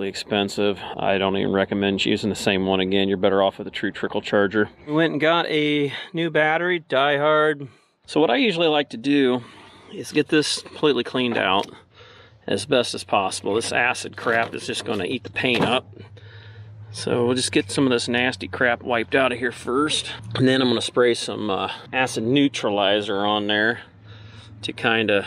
expensive. I don't even recommend using the same one again. You're better off with a true trickle charger. We went and got a new battery, die-hard. So what I usually like to do is get this completely cleaned out as best as possible. This acid crap is just going to eat the paint up. So we'll just get some of this nasty crap wiped out of here first. And then I'm going to spray some acid neutralizer on there to kind of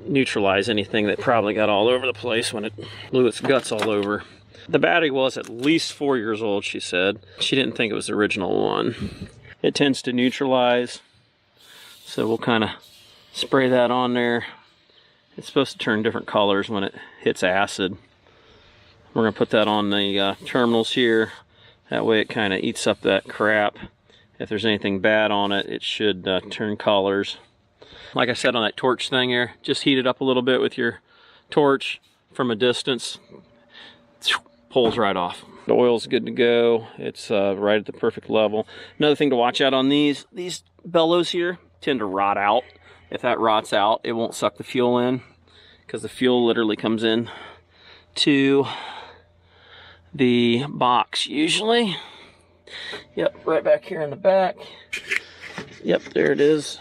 neutralize anything that probably got all over the place when it blew its guts all over. The battery was at least 4 years old, she said. She didn't think it was the original one. It tends to neutralize, so we'll kind of spray that on there. It's supposed to turn different colors when it hits acid. We're going to put that on the terminals here. That way it kind of eats up that crap. If there's anything bad on it, it should turn colors. Like I said on that torch thing here, just heat it up a little bit with your torch from a distance. Pulls right off. The oil's good to go. It's right at the perfect level. Another thing to watch out on these bellows here tend to rot out. If that rots out, it won't suck the fuel in, because the fuel literally comes in to the box usually. Yep, right back here in the back. Yep, there it is.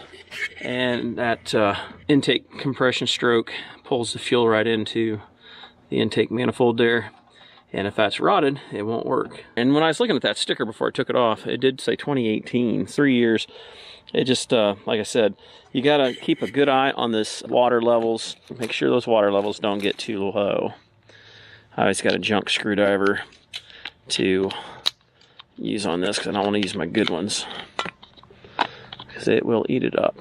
And that intake compression stroke pulls the fuel right into the intake manifold there. And if that's rotted, it won't work. And when I was looking at that sticker before I took it off, it did say 2018, 3 years. It just, like I said, you gotta keep a good eye on this water levels. Make sure those water levels don't get too low. I always got a junk screwdriver to use on this because I don't want to use my good ones, because it will eat it up.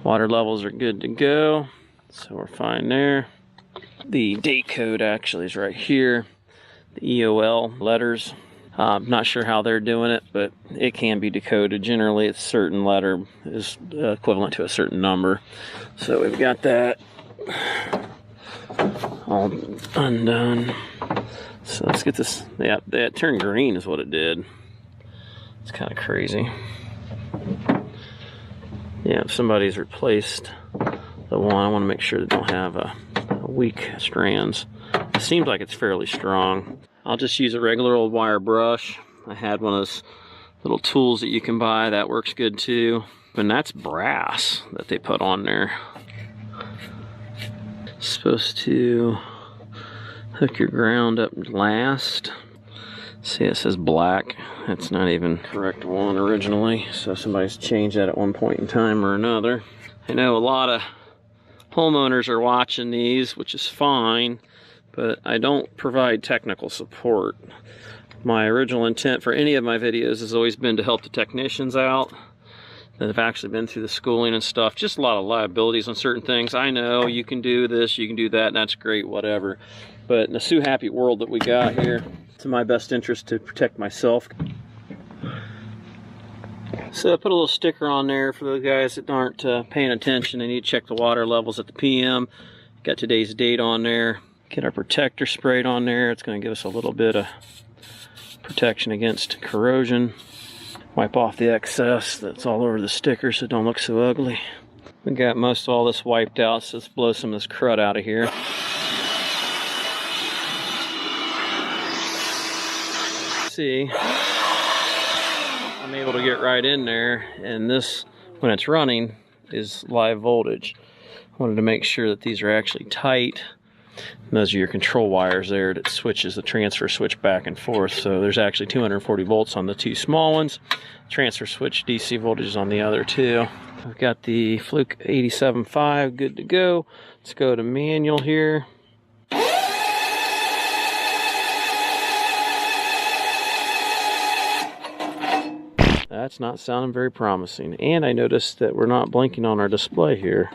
Water levels are good to go, so we're fine there. The date code actually is right here. The EOL letters. I'm not sure how they're doing it, but it can be decoded. Generally, a certain letter is equivalent to a certain number. So we've got that all undone. So let's get this. Yeah, that turned green is what it did. It's kind of crazy. Yeah, if somebody's replaced the one, I want to make sure they don't have weak strands. It seems like it's fairly strong. I'll just use a regular old wire brush. I had one of those little tools that you can buy. That works good too. And that's brass that they put on there. It's supposed to hook your ground up last. See, it says black. That's not even the correct one originally. So somebody's changed that at one point in time or another. I know a lot of homeowners are watching these, which is fine, but I don't provide technical support. My original intent for any of my videos has always been to help the technicians out that have actually been through the schooling and stuff. Just a lot of liabilities on certain things. I know you can do this, you can do that, and that's great, whatever. But in the Sue Happy world that we got here, it's in my best interest to protect myself. So I put a little sticker on there for the guys that aren't paying attention. They need to check the water levels at the PM. Got today's date on there. Get our protector sprayed on there. It's going to give us a little bit of protection against corrosion. Wipe off the excess that's all over the sticker so it don't look so ugly. We got most of all this wiped out, so let's blow some of this crud out of here. See, I'm able to get right in there, and this, when it's running, is live voltage. I wanted to make sure that these are actually tight. And those are your control wires there that switches the transfer switch back and forth. So there's actually 240 volts on the two small ones. Transfer switch DC voltage on the other two. I've got the Fluke 87.5 good to go. Let's go to manual here. That's not sounding very promising. And I noticed that we're not blinking on our display here.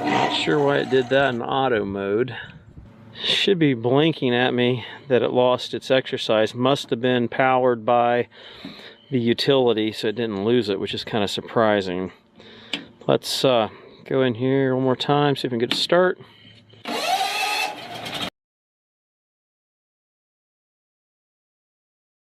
Not sure why it did that in auto mode. Should be blinking at me that it lost its exercise. Must have been powered by the utility, so it didn't lose it, which is kind of surprising. Let's go in here one more time, see if we can get a start.